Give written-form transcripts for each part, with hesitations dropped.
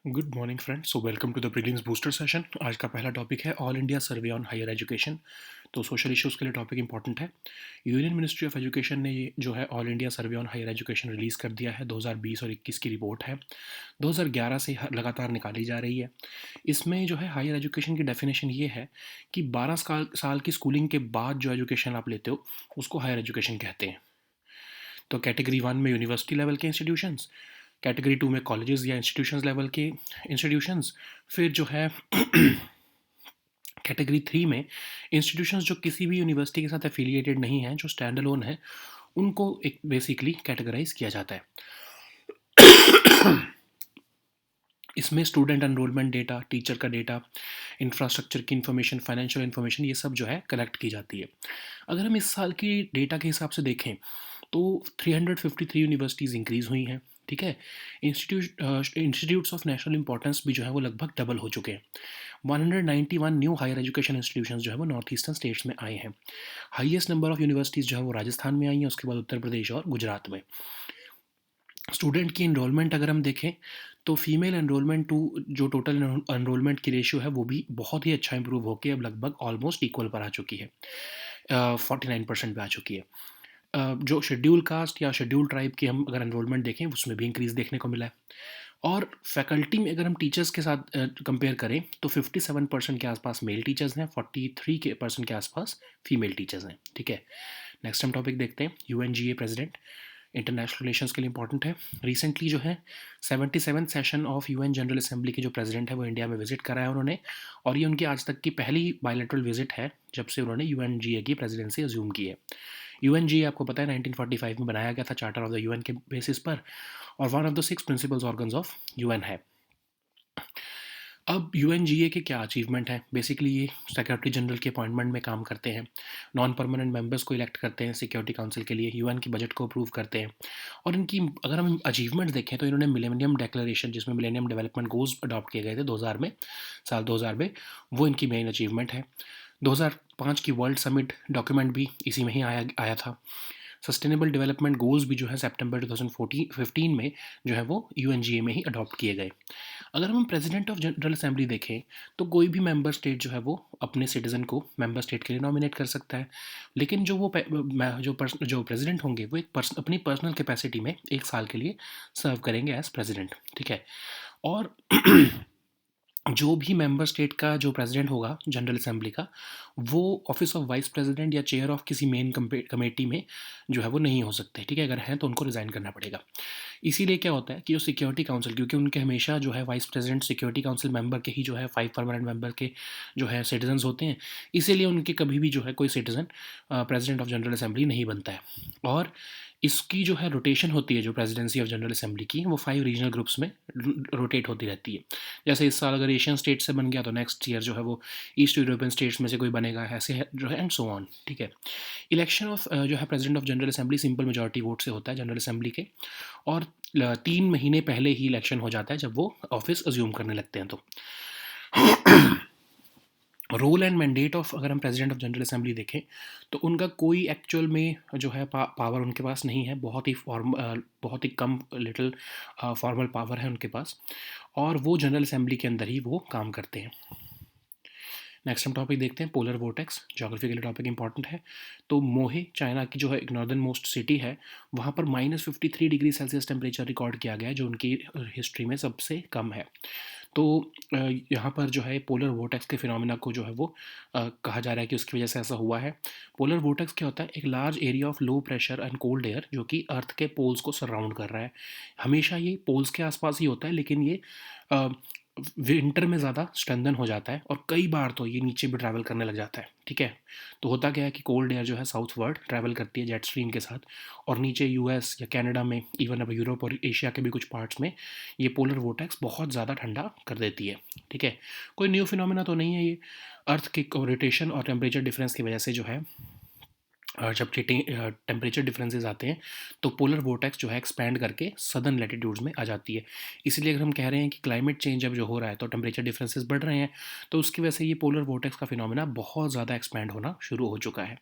Good morning friends. So welcome to the prelims booster session. आज का पहला topic है all India survey on higher education. तो social issues के लिए टॉपिक इंपॉर्टेंट है। यूनियन मिनिस्ट्री ऑफ एजुकेशन ने ये जो है all India survey on higher education release कर दिया है। 2020 और 21 की रिपोर्ट है। 2011 से लगातार निकाली जा रही है। इसमें जो है हायर एजुकेशन की डेफिनेशन ये है कि 12 साल की स्कूलिंग के बाद जो एजुकेशन आप लेते हो उसको हायर एजुकेशन कहते हैं। तो कैटेगरी 1 में यूनिवर्सिटी लेवल के इंस्टीट्यूशंस, कैटेगरी 2 में कॉलेजेस या इंस्टीट्यूशंस लेवल के इंस्टीट्यूशंस, फिर जो है कैटेगरी 3 में इंस्टीट्यूशंस जो किसी भी यूनिवर्सिटी के साथ एफिलिएटेड नहीं हैं, जो स्टैंड अलोन है, उनको एक बेसिकली कैटेगराइज किया जाता है। इसमें स्टूडेंट एनरोलमेंट डेटा, टीचर का डेटा, इंफ्रास्ट्रक्चर की इन्फॉर्मेशन, फाइनेंशियल इन्फॉर्मेशन, ये सब जो है कलेक्ट की जाती है। अगर हम इस साल की डेटा के हिसाब से देखें तो 353 यूनिवर्सिटीज़ इंक्रीज़ हुई हैं। ठीक है। इंस्टीट्यूट्स ऑफ नेशनल इंपॉर्टेंस भी जो है वो लगभग डबल हो चुके हैं। 191 न्यू हायर एजुकेशन इंस्टीट्यूशंस जो है वो नॉर्थ ईस्टर्न स्टेट्स में आए हैं। हाईएस्ट नंबर ऑफ यूनिवर्सिटीज़ जो है वो राजस्थान में आई हैं, उसके बाद उत्तर प्रदेश और गुजरात में। स्टूडेंट की एनरोलमेंट अगर हम देखें तो फीमेल एनरोलमेंट टू जो टोटल एनरोलमेंट की रेशियो है वो भी बहुत ही अच्छा इंप्रूव होकर अब लगभग ऑलमोस्ट इक्वल पर आ चुकी है। 49% पे आ चुकी है। जो शेड्यूल कास्ट या शेड्यूल ट्राइब की हम अगर एनरोलमेंट देखें उसमें भी इंक्रीज़ देखने को मिला है। और फैकल्टी में अगर हम टीचर्स के साथ कंपेयर करें तो 57% के आसपास मेल टीचर्स हैं, 43% के आसपास फीमेल टीचर्स हैं। ठीक है। नेक्स्ट हम टॉपिक देखते हैं। यूएनजीए प्रेसिडेंट इंटरनेशनल रिलेशंस के लिए इंपॉर्टेंट है। रिसेंटली जो है 77 session of UN general assembly के जो प्रेसिडेंट है वो इंडिया में विजिट करा है उन्होंने, और ये उनकी आज तक की पहली बायलैटरल विजिट है जब से उन्होंने यूएनजीए की प्रेसिडेंसी अज्यूम की है। यूएनजीए आपको पता है 1945 में बनाया गया था चार्टर ऑफ द यूएन के बेसिस पर, और one of the 6 principles organs of UN है। अब यूएनजीए के क्या अचीवमेंट है? बेसिकली ये सेक्रेटरी जनरल के अपॉइंटमेंट में काम करते हैं, नॉन परमानेंट मेंबर्स को इलेक्ट करते हैं सिक्योरिटी काउंसिल के लिए, यूएन की बजट को अप्रूव करते हैं। और इनकी अगर हम अचीवमेंट देखें तो इन्होंने मिलेनियम डिक्लेरेशन, जिसमें मिलेनियम डेवलपमेंट गोल्स अडॉप्ट किए गए थे 2000 में, साल 2000 में, वो इनकी मेन अचीवमेंट है। 2005 की वर्ल्ड समिट डॉक्यूमेंट भी इसी में ही आया था। सस्टेनेबल डेवलपमेंट गोल्स भी जो है सितंबर 2015 में जो है वो यूएनजीए में ही अडॉप्ट किए गए। अगर हम प्रेसिडेंट ऑफ जनरल असेंबली देखें तो कोई भी मेंबर स्टेट जो है वो अपने सिटीज़न को मेंबर स्टेट के लिए नॉमिनेट कर सकता है, लेकिन जो प्रेसिडेंट होंगे वो अपनी पर्सनल कैपेसिटी में 1 साल के लिए सर्व करेंगे एज प्रेसिडेंट। ठीक है। और जो भी मेंबर स्टेट का जो प्रेसिडेंट होगा जनरल असेंबली का, वो ऑफिस ऑफ वाइस प्रेसिडेंट या चेयर ऑफ किसी मेन कमेटी में जो है वो नहीं हो सकते। ठीक है। अगर हैं तो उनको रिज़ाइन करना पड़ेगा। इसीलिए क्या होता है कि जो सिक्योरिटी काउंसिल, क्योंकि उनके हमेशा जो है vice president security council member के ही जो है 5 परमानेंट मेंबर के जो है सिटीजन्स होते हैं, इसीलिए उनके कभी भी जो है कोई citizen president of general assembly नहीं बनता है। और इसकी जो है रोटेशन होती है, जो प्रेसिडेंसी ऑफ जनरल असेंबली की, वो 5 रीजनल ग्रुप्स में रोटेट होती रहती है। जैसे इस साल अगर एशियन स्टेट से बन गया तो नेक्स्ट ईयर जो है वो ईस्ट यूरोपियन स्टेट्स में से कोई बनेगा, ऐसे जो है एंड सो ऑन। ठीक है। इलेक्शन ऑफ जो है president of general assembly simple majority vote से होता है जनरल असेंबली के, और 3 महीने पहले ही इलेक्शन हो जाता है जब वो ऑफिस अज्यूम करने लगते हैं। तो रोल एंड मैंडेट ऑफ अगर हम प्रेसिडेंट ऑफ जनरल असेंबली देखें तो उनका कोई एक्चुअल में जो है पावर उनके पास नहीं है। बहुत ही कम लिटिल फॉर्मल पावर है उनके पास, और वो जनरल असेंबली के अंदर ही वो काम करते हैं। नेक्स्ट हम टॉपिक देखते हैं पोलर वोर्टेक्स। ज्योग्राफी के लिए टॉपिक इंपॉर्टेंट है। तो मोहे चाइना की जो है एक नॉर्दर्न मोस्ट सिटी है, वहाँ पर -53 डिग्री सेल्सियस टेम्परेचर रिकॉर्ड किया गया है, जो उनकी हिस्ट्री में सबसे कम है। तो यहाँ पर जो है पोलर वोर्टेक्स के फिनोमिना को जो है वो कहा जा रहा है कि उसकी वजह से ऐसा हुआ है। पोलर वोर्टेक्स क्या होता है? एक large area of low pressure and cold air जो कि अर्थ के पोल्स को सराउंड कर रहा है। हमेशा ये पोल्स के आसपास ही होता है, लेकिन ये विंटर में ज़्यादा स्ट्रेंथन हो जाता है, और कई बार तो ये नीचे भी ट्रैवल करने लग जाता है। ठीक है। तो होता क्या है कि कोल्ड एयर जो है साउथ वर्ड ट्रैवल करती है जेट स्ट्रीम के साथ, और नीचे यूएस या कनाडा में, इवन अब यूरोप और एशिया के भी कुछ पार्ट्स में ये पोलर वोर्टेक्स बहुत ज़्यादा ठंडा कर देती है। ठीक है। कोई न्यू फिनोमेना तो नहीं है ये। अर्थ के रोटेशन और टेम्परेचर डिफरेंस की वजह से जो है जब टेम्परेचर डिफरेंसेस आते हैं तो पोलर वोर्टेक्स जो है एक्सपैंड करके सदर्न लैटिट्यूड्स में आ जाती है। इसलिए अगर हम कह रहे हैं कि क्लाइमेट चेंज अब जो हो रहा है तो टेम्परेचर डिफरेंसेस बढ़ रहे हैं, तो उसकी वजह से ये पोलर वोर्टेक्स का फिनोमेना बहुत ज़्यादा एक्सपैंड होना शुरू हो चुका है।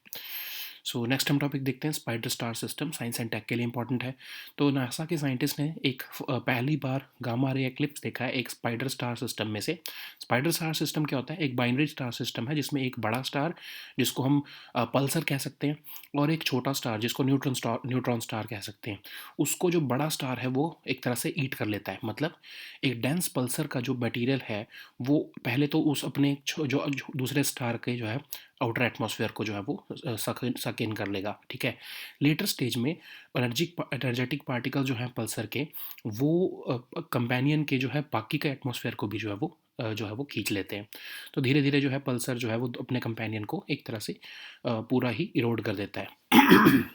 सो नेक्स्ट हम टॉपिक देखते हैं spider star system, science and tech के लिए इंपॉर्टेंट है। तो नासा के साइंटिस्ट ने एक पहली बार गामा रे एक्लिप्स देखा है एक स्पाइडर स्टार सिस्टम में से। स्पाइडर स्टार सिस्टम क्या होता है? एक बाइनरी स्टार सिस्टम है जिसमें एक बड़ा स्टार जिसको हम पल्सर कह सकते हैं, और एक छोटा स्टार जिसको न्यूट्रॉन स्टार कह सकते हैं। उसको जो बड़ा स्टार है वो एक तरह से ईट कर लेता है, मतलब एक डेंस पल्सर का जो मटेरियल है वो पहले तो उस अपने जो दूसरे स्टार के जो है आउटर एटमॉस्फेयर को जो है वो सक इन कर लेगा, ठीक है। लेटर स्टेज में एनर्जेटिक पार्टिकल जो है पल्सर के, वो कंपेनियन के जो है बाकी के एटमॉस्फेयर को भी जो है वो खींच लेते हैं। तो धीरे धीरे जो है पल्सर जो है वो अपने कंपेनियन को एक तरह से पूरा ही इरोड कर देता है।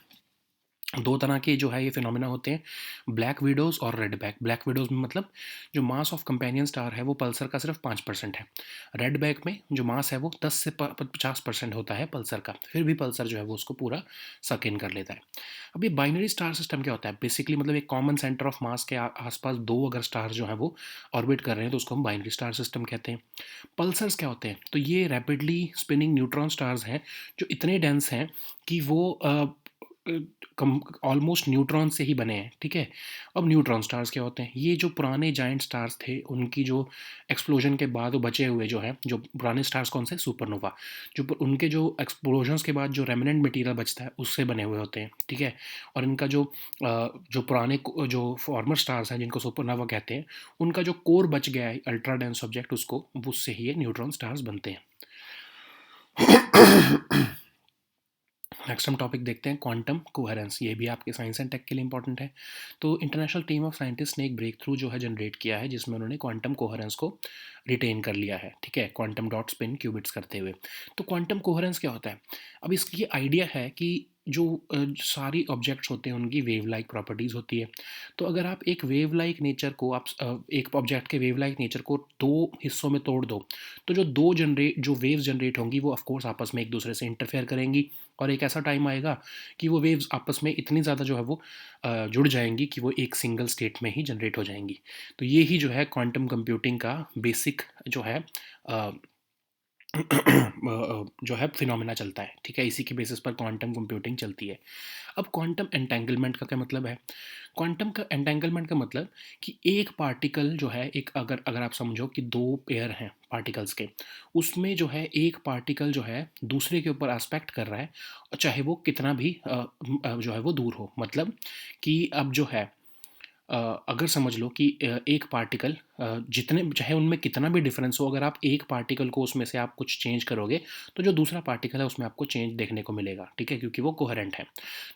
दो तरह के जो है ये फिनोमेना होते हैं, ब्लैक विडोज़ और रेड बैक। ब्लैक विडोज़ में मतलब जो मास ऑफ कंपेनियन स्टार है वो पल्सर का सिर्फ 5% है। रेड बैक में जो मास है वो 10 से 50% होता है पल्सर का, फिर भी पल्सर जो है वो उसको पूरा सक इन कर लेता है। अब ये बाइनरी स्टार सिस्टम क्या होता है? बेसिकली मतलब एक कॉमन सेंटर ऑफ मास के आसपास दो अगर स्टार जो है वो ऑर्बिट कर रहे हैं तो उसको हम बाइनरी स्टार सिस्टम कहते हैं। पल्सर्स क्या होते हैं? तो ये रैपिडली स्पिनिंग न्यूट्रॉन स्टार्स हैं जो इतने डेंस हैं कि वो कम ऑलमोस्ट न्यूट्रॉन से ही बने हैं, ठीक है। अब न्यूट्रॉन स्टार्स क्या होते हैं? ये जो पुराने जाइंट स्टार्स थे उनकी जो एक्सप्लोजन के बाद वो बचे हुए जो है, जो पुराने स्टार्स कौन से? सुपरनोवा। उनके जो एक्सप्लोजन्स के बाद जो रेमिनेंट मटेरियल बचता है उससे बने हुए होते हैं, ठीक है। और इनका जो पुराने जो फॉर्मर स्टार्स हैं जिनको सुपरनोवा कहते हैं, उनका जो कोर बच गया है अल्ट्रा डेंस ऑब्जेक्ट, उसको उससे ही ये न्यूट्रॉन स्टार्स बनते हैं। नेक्स्ट हम टॉपिक देखते हैं क्वांटम कोहेरेंस। ये भी आपके साइंस एंड टेक के लिए इंपॉर्टेंट है। तो इंटरनेशनल टीम ऑफ साइंटिस्ट ने एक ब्रेक थ्रू जो है जनरेट किया है जिसमें उन्होंने क्वांटम कोहेरेंस को रिटेन कर लिया है, ठीक है, क्वांटम डॉट स्पिन क्यूबिट्स करते हुए। तो क्वांटम कोहेरेंस क्या होता है? अब इसकी आइडिया है कि जो सारी ऑब्जेक्ट्स होते हैं उनकी वेव लाइक प्रॉपर्टीज़ होती है। तो अगर आप एक वेव लाइक नेचर को एक ऑब्जेक्ट के वेव लाइक नेचर को दो हिस्सों में तोड़ दो, तो जो वेव्स जनरेट होंगी वो ऑफकोर्स आपस में एक दूसरे से इंटरफेयर करेंगी, और एक ऐसा टाइम आएगा कि वो वेव्स आपस में इतनी ज़्यादा जो है वो जुड़ जाएंगी कि वो एक सिंगल स्टेट में ही जनरेट हो जाएंगी। तो ये ही जो है क्वांटम कंप्यूटिंग का बेसिक जो है जो है फिनोमेना चलता है, ठीक है। इसी के बेसिस पर क्वांटम कंप्यूटिंग चलती है। अब क्वांटम एंटेंगलमेंट का क्या मतलब है? क्वांटम का एंटेंगलमेंट का मतलब कि एक पार्टिकल जो है, एक अगर अगर आप समझो कि दो पेयर हैं पार्टिकल्स के, उसमें जो है एक पार्टिकल जो है दूसरे के ऊपर एस्पेक्ट कर रहा है, चाहे वो कितना भी जो है वो दूर हो। मतलब कि अब जो है अगर समझ लो कि एक पार्टिकल जितने चाहे उनमें कितना भी डिफरेंस हो, अगर आप एक पार्टिकल को उसमें से आप कुछ चेंज करोगे तो जो दूसरा पार्टिकल है उसमें आपको चेंज देखने को मिलेगा, ठीक है, क्योंकि वो कोहेरेंट है।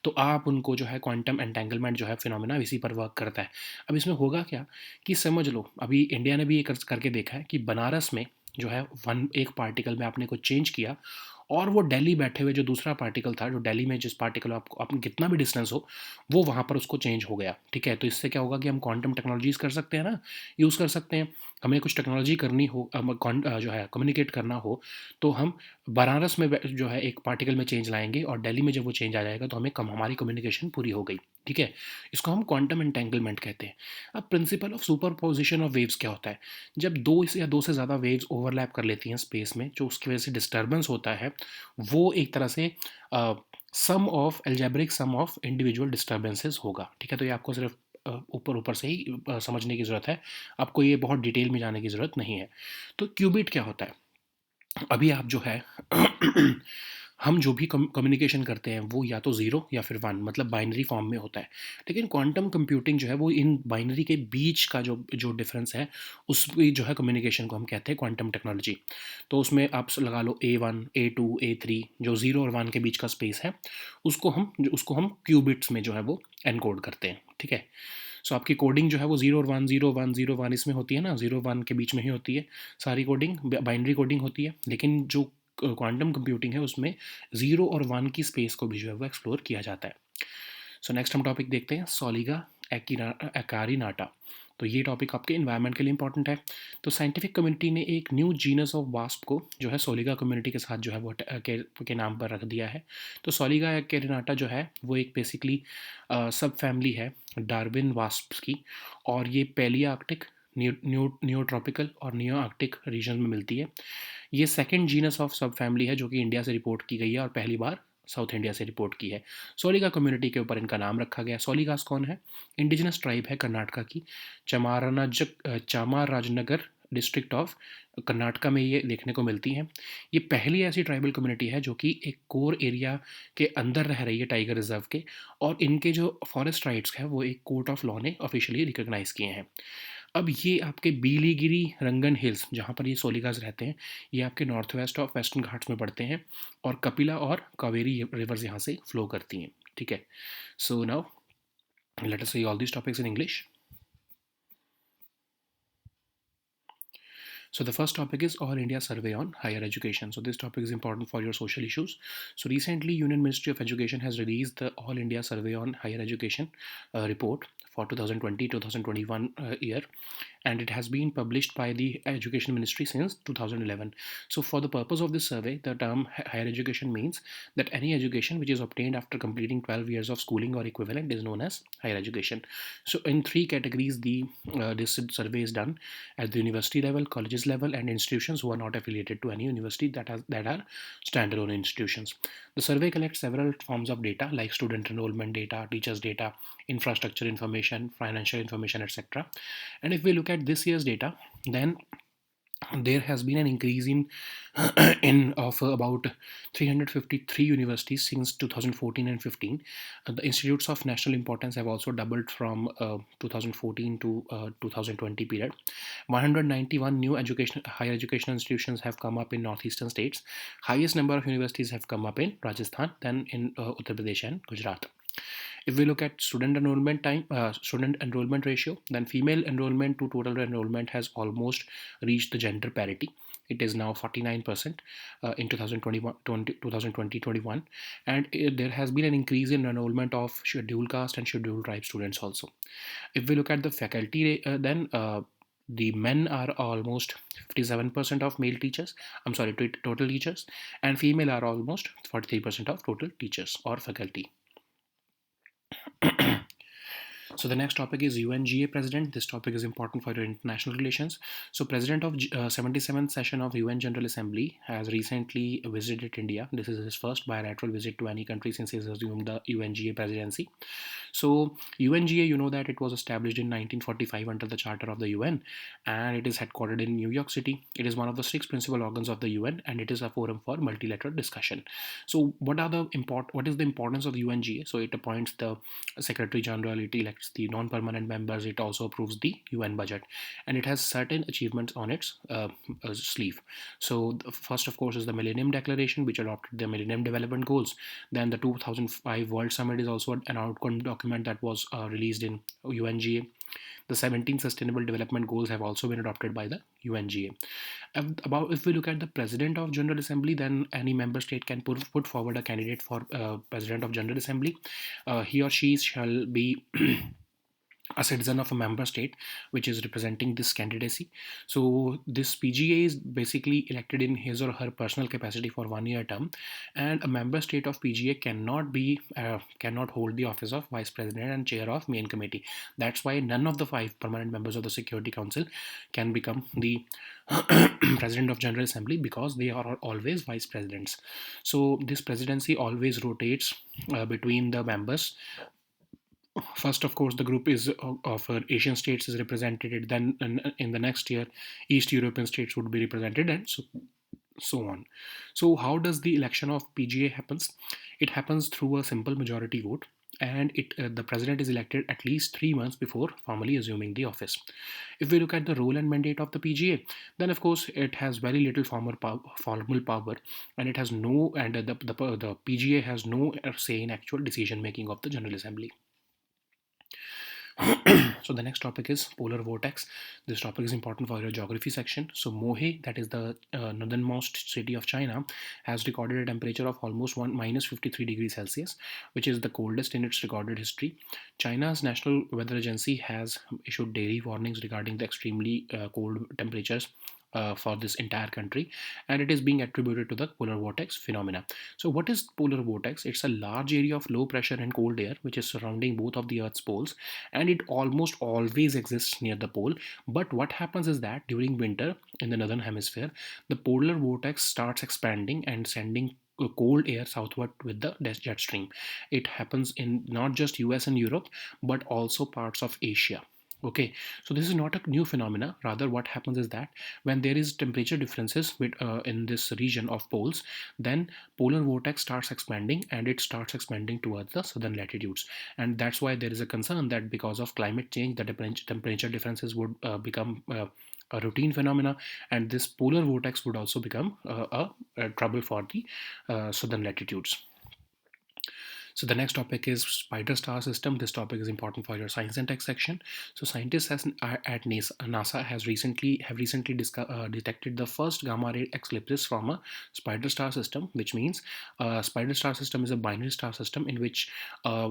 तो आप उनको जो है क्वांटम एंटेंगलमेंट जो है फिनोमेना इसी पर वर्क करता है। अब इसमें होगा क्या कि समझ लो अभी इंडिया ने भी ये करके देखा है कि बनारस में जो है वन एक पार्टिकल में आपने कुछ चेंज किया, और वो दिल्ली बैठे हुए जो दूसरा पार्टिकल था, जो दिल्ली में जिस पार्टिकल आपको आप कितना भी डिस्टेंस हो, वो वहाँ पर उसको चेंज हो गया, ठीक है। तो इससे क्या होगा कि हम क्वांटम टेक्नोलॉजीज़ कर सकते हैं ना, यूज़ कर सकते हैं। हमें कुछ टेक्नोलॉजी करनी हो, जो है कम्युनिकेट करना हो, तो हम बनारस में जो है एक पार्टिकल में चेंज लाएंगे और दिल्ली में जब वो चेंज आ जाएगा तो हमें हमारी कम्युनिकेशन पूरी हो गई, ठीक है। इसको हम क्वांटम एंटेंगलमेंट कहते हैं। अब principle of superposition of waves क्या होता है? जब दो से ज़्यादा वेव्स ओवरलैप कर लेती हैं स्पेस में, जो उसकी वजह से डिस्टर्बेंस होता है, वो एक तरह से sum of algebraic sum of individual disturbances होगा, ठीक है। तो ये आपको सिर्फ ऊपर ऊपर से ही समझने की ज़रूरत है, आपको ये बहुत डिटेल में जाने की ज़रूरत नहीं है। तो क्यूबिट क्या होता है? अभी आप जो है हम जो भी कम्युनिकेशन करते हैं वो या तो ज़ीरो या फिर वन, मतलब बाइनरी फॉर्म में होता है। लेकिन क्वांटम कंप्यूटिंग जो है वो इन बाइनरी के बीच का जो जो डिफरेंस है, उस जो है कम्युनिकेशन को हम कहते हैं क्वांटम टेक्नोलॉजी। तो उसमें आप लगा लो A1 A2 A3, जो ज़ीरो और वन के बीच का स्पेस है, उसको हम क्यूबिट्स में जो है वो एनकोड करते हैं, ठीक है। सो आपकी कोडिंग जो है वो ज़ीरो और one zero one zero one इसमें होती है ना, ज़ीरो वन के बीच में ही होती है सारी कोडिंग, बाइनरी कोडिंग होती है। लेकिन जो क्वांटम कंप्यूटिंग है उसमें ज़ीरो और वन की स्पेस को भी जो है वो एक्सप्लोर किया जाता है। सो नेक्स्ट हम टॉपिक देखते हैं सोलिगा एक्कारिनाटा। तो ये टॉपिक आपके इन्वायरमेंट के लिए इंपॉर्टेंट है। तो साइंटिफिक कम्युनिटी ने एक न्यू जीनस ऑफ वास्प को जो है सोलिगा कम्युनिटी के साथ जो है वो के नाम पर रख दिया है। तो सोलिगा एक्कारिनाटा जो है वो एक बेसिकली सब फैमिली है डार्विन वास्प्स की, और ये पेलिया आर्कटिक, न्यू ट्रॉपिकल और नियो आर्कटिक रीजन में मिलती है। ये सेकंड जीनस ऑफ सब फैमिली है जो कि इंडिया से रिपोर्ट की गई है और पहली बार साउथ इंडिया से रिपोर्ट की है। सोलिगा कम्युनिटी के ऊपर इनका नाम रखा गया। सोलिगास कौन है? इंडिजिनस ट्राइब है कर्नाटका की, चामाराजनगर डिस्ट्रिक्ट ऑफ कर्नाटका में ये देखने को मिलती हैं। ये पहली ऐसी ट्राइबल कम्युनिटी है जो कि एक कोर एरिया के अंदर रह रही है टाइगर रिजर्व के, और इनके जो फॉरेस्ट राइट्स हैं वो एक कोर्ट ऑफ लॉ ने ऑफिशियली रिकॉग्नाइज किए हैं। अब ये आपके बीलीगिरी रंगन हिल्स जहाँ पर ये सोलिगास रहते हैं, ये आपके north west of western Ghats में पड़ते हैं, और कपिला और कावेरी रिवर्स यहाँ से फ्लो करती हैं। ठीक है, so now let us see all these topics in English. So the first topic is All India Survey on Higher Education. So this topic is important for your social issues. So recently, Union Ministry of Education has released the All India Survey on Higher Education report for 2020-2021 year, and it has been published by the Education Ministry since 2011. So for the purpose of this survey, the term higher education means that any education which is obtained after completing 12 years of schooling or equivalent is known as higher education. So in three categories, this survey is done: at the university level, colleges level, and institutions who are not affiliated to any university that are standalone institutions. The survey collects several forms of data like student enrollment data, teachers data, infrastructure information, financial information, etc. And if we look at this year's data, then there has been an increase in in of about 353 universities since 2014 and 15. The institutes of national importance have also doubled from 2014 to 2020 period. 191 new higher educational institutions have come up in northeastern states. Highest number of universities have come up in Rajasthan, then in Uttar Pradesh and Gujarat. If we look at student enrollment ratio, then female enrollment to total enrollment has almost reached the gender parity. It is now 49% in 2020-21, and there has been an increase in enrollment of scheduled caste and scheduled tribe students also. If we look at the faculty, then the men are almost 57% of male teachers. I'm sorry, total teachers, and female are almost 43% of total teachers or faculty. So the next topic is UNGA president. This topic is important for your international relations. So president of 77th session of UN General Assembly has recently visited India. This is his first bilateral visit to any country since he has assumed the UNGA presidency. So UNGA, you know that it was established in 1945 under the Charter of the UN, and it is headquartered in New York City. It is one of the 6 principal organs of the UN, and it is a forum for multilateral discussion. So what is the importance of UNGA? So it appoints the Secretary General, it elects the non-permanent members, it also approves the UN budget, and it has certain achievements on its sleeve. So the first, of course, is the Millennium Declaration, which adopted the Millennium Development Goals. Then the 2005 World Summit is also an outcome document that was released in UNGA. The 17 Sustainable Development Goals have also been adopted by the UNGA. About if we look at the President of General Assembly, then any member state can put forward a candidate for President of General Assembly. He or she shall be a citizen of a member state which is representing this candidacy. So this PGA is basically elected in his or her personal capacity for 1 year term, and a member state of PGA cannot hold the office of vice president and chair of main committee. That's why none of the 5 permanent members of the Security Council can become the president of General Assembly, because they are always vice presidents. So this presidency always rotates between the members. First, of course, the group is of Asian states is represented. Then in the next year, East European states would be represented, and so on. So how does the election of PGA happens? It happens through a simple majority vote, and the president is elected at least 3 months before formally assuming the office. If we look at the role and mandate of the PGA, then of course it has very little formal power, and it has no and the PGA has no say in actual decision making of the General Assembly. So the next topic is polar vortex. This topic is important for your geography section. So Mohe, that is the northernmost city of China, has recorded a temperature of almost 53 degrees Celsius, which is the coldest in its recorded history. China's National Weather Agency has issued daily warnings regarding the extremely cold temperatures for this entire country, and it is being attributed to the polar vortex phenomena. So what is polar vortex? It's a large area of low pressure and cold air which is surrounding both of the Earth's poles, and it almost always exists near the pole. But what happens is that during winter in the northern hemisphere, the polar vortex starts expanding and sending cold air southward with the jet stream. It happens in not just US and Europe, but also parts of Asia. Okay, so this is not a new phenomena. Rather, what happens is that when there is temperature differences in this region of poles, then polar vortex starts expanding, and it starts expanding towards the southern latitudes. And that's why there is a concern that because of climate change, the temperature differences would become a routine phenomena, and this polar vortex would also become a trouble for the southern latitudes. So the next topic is spider star system. This topic is important for your science and tech section. So scientists at NASA has recently detected the first gamma ray eclipses from a spider star system, which means spider star system is a binary star system in which a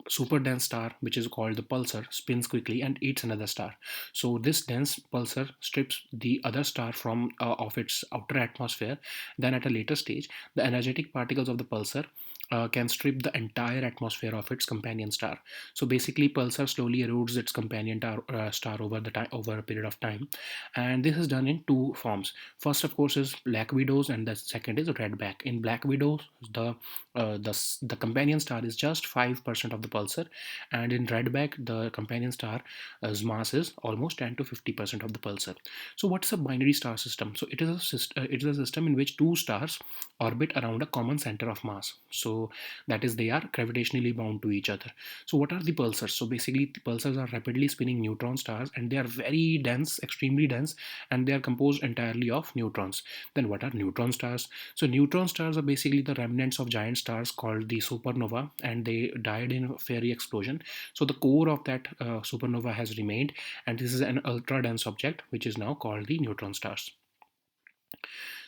super dense star, which is called the pulsar, spins quickly and eats another star. So this dense pulsar strips the other star from of its outer atmosphere. Then at a later stage, the energetic particles of the pulsar can strip the entire atmosphere of its companion star. So basically, pulsar slowly erodes its companion star over a period of time, and this is done in two forms. First, of course, is black widows, and the second is redback. In black widows, the companion star is just 5% of the pulsar, and in redback, the companion star's mass is almost 10 to 50% of the pulsar. So, what's a binary star system? So, it is a system in which two stars orbit around a common center of mass. So that is, they are gravitationally bound to each other. So what are the pulsars? So basically, the pulsars are rapidly spinning neutron stars, and they are very dense, extremely dense, and they are composed entirely of neutrons. Then what are neutron stars? So neutron stars are basically the remnants of giant stars called the supernova, and they died in a fiery explosion. So the core of that supernova has remained, and this is an ultra dense object which is now called the neutron stars.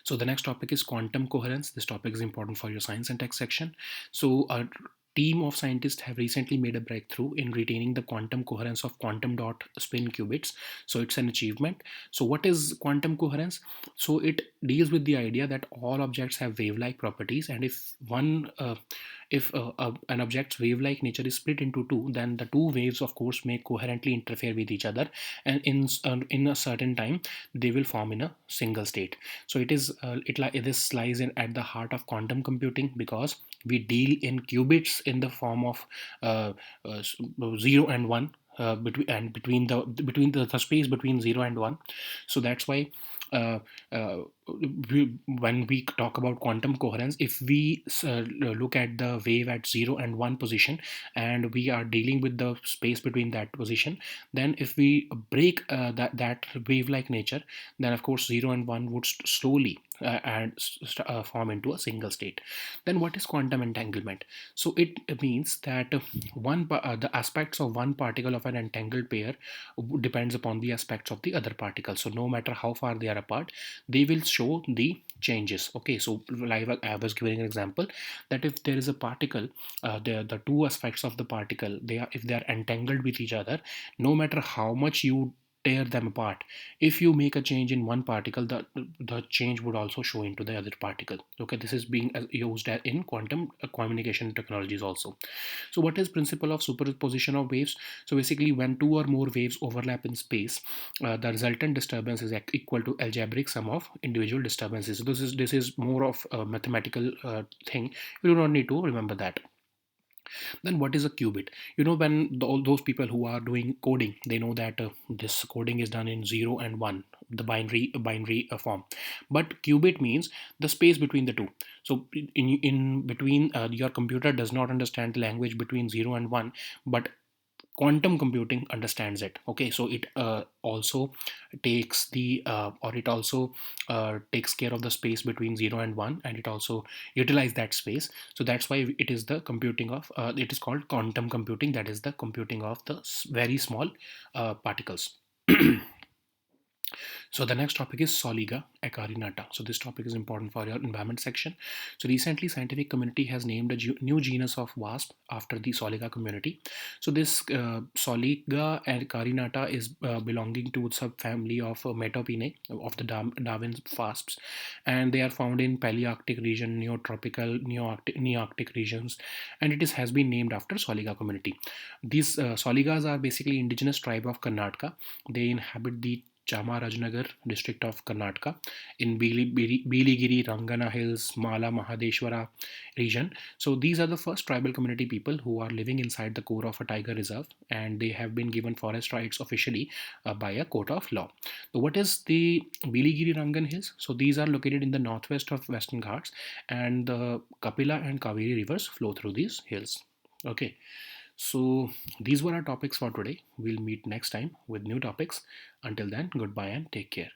So the next topic is quantum coherence. This topic is important for your science and tech section. So a team of scientists have recently made a breakthrough in retaining the quantum coherence of quantum dot spin qubits. So it's an achievement. So what is quantum coherence? So it deals with the idea that all objects have wave-like properties, and if an object's wave-like nature is split into two, then the two waves, of course, may coherently interfere with each other, and in a certain time, they will form in a single state. So this lies in at the heart of quantum computing, because we deal in qubits in the form of uh, 0 and 1, between the space between 0 and 1. So that's why uh, uh, when we talk about quantum coherence, if we look at the wave at 0 and 1 position, and we are dealing with the space between that position, then if we break that wave like nature, then of course 0 and 1 would slowly form into a single state. Then what is quantum entanglement? So it means that the aspects of one particle of an entangled pair depends upon the aspects of the other particle. So no matter how far they are apart, they will show the changes. Okay, so like I was giving an example that if there is a particle, the two aspects of the particle, if they are entangled with each other, no matter how much you tear them apart, if you make a change in one particle, the change would also show into the other particle. Okay, this is being used in quantum communication technologies also. So what is principle of superposition of waves? So basically, when two or more waves overlap in space, the resultant disturbance is equal to algebraic sum of individual disturbances. So this is more of a mathematical thing. You do not need to remember that. Then what is a qubit? When all those people who are doing coding, they know that this coding is done in 0 and 1, the binary form. But qubit means the space between the two. So in between, your computer does not understand the language between 0 and 1, but quantum computing understands it. Okay, so it also takes takes care of the space between 0 and 1, and it also utilize that space. So that's why it is called quantum computing. That is the computing of the very small particles. So the next topic is Soliga acarinata. So this topic is important for your environment section. So recently, scientific community has named a new genus of wasp after the Soliga community. So this Soliga acarinata is belonging to subfamily of Metopinae of the Darwin wasps, and they are found in Palearctic region, neotropical, Nearctic regions, and has been named after Soliga community. These Soligas are basically indigenous tribe of Karnataka. They inhabit the Chamarajnagar district of Karnataka, in Biligiri, Rangana Hills, Mala Mahadeshwara region. So these are the first tribal community people who are living inside the core of a tiger reserve, and they have been given forest rights officially by a court of law. So what is the Biligiri Rangan Hills? So these are located in the northwest of Western Ghats, and the Kapila and Kaveri rivers flow through these hills. Okay, so these were our topics for today. We'll meet next time with new topics. Until then, goodbye and take care.